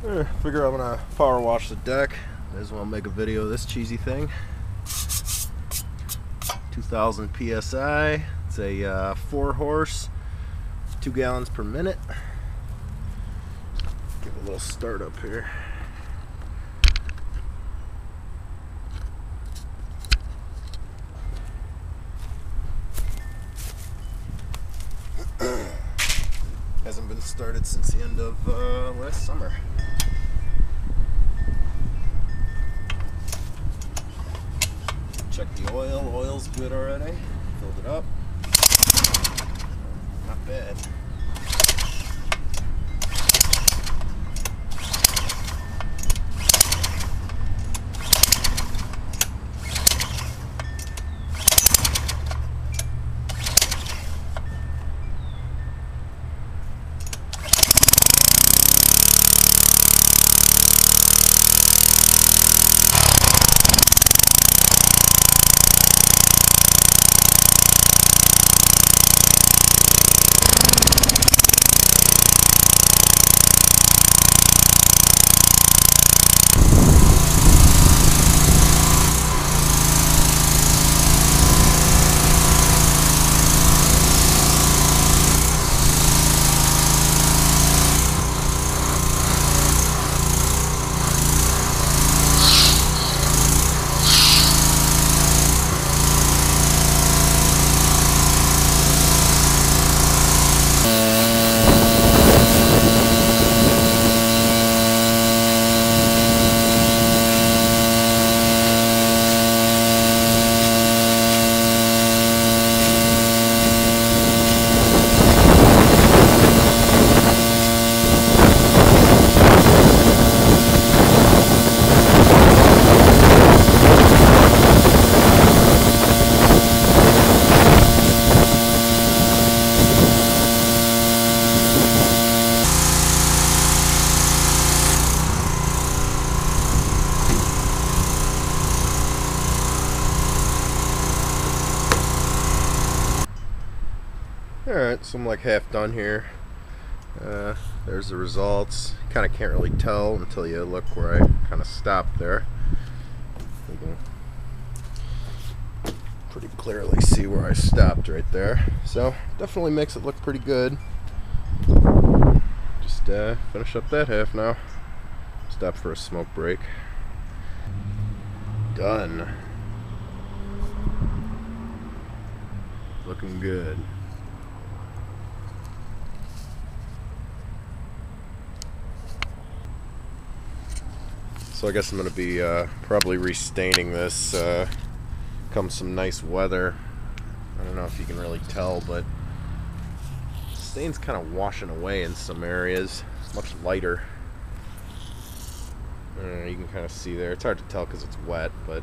Figure I'm gonna power wash the deck. May as well make a video of this cheesy thing. 2000 psi. It's a 4-horse, 2 gallons per minute. Give a little start up here. Hasn't been started since the end of last summer. Check the oil. Oil's good already. Filled it up. Not bad. Alright, so I'm like half done here. There's the results. Kind of can't really tell until you look where I kind of stopped there. You can pretty clearly see where I stopped right there. So definitely makes it look pretty good. Just finish up that half now. Stop for a smoke break. Done. Looking good. So I guess I'm going to be probably restaining this come some nice weather. I don't know if you can really tell, but the stain's kind of washing away in some areas. It's much lighter. You can kind of see there. It's hard to tell because it's wet, but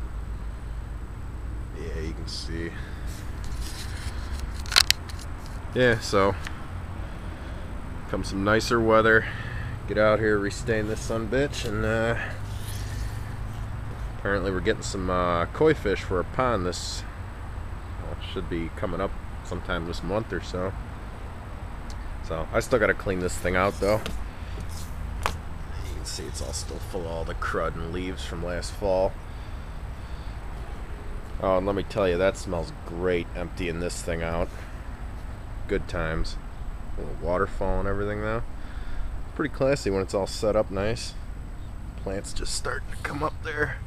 yeah, you can see. Yeah, so come some nicer weather. Get out here, restain this sumbitch, and apparently we're getting some koi fish for a pond. This should be coming up sometime this month or so. So I still got to clean this thing out though. You can see it's all still full of all the crud and leaves from last fall. Oh, and let me tell you, that smells great emptying this thing out. Good times. A little waterfall and everything though. Pretty classy when it's all set up nice. Plants just starting to come up there.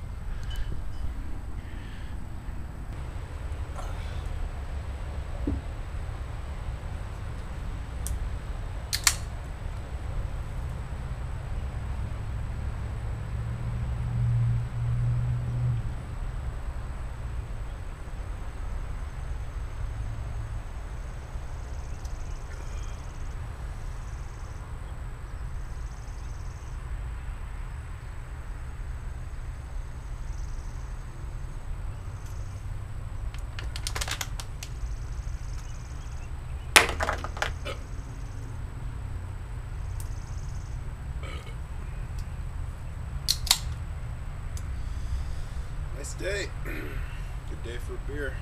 Nice day. Good day for a beer.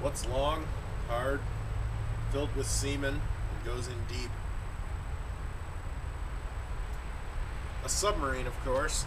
What's long, hard, filled with semen, and goes in deep? A submarine, of course.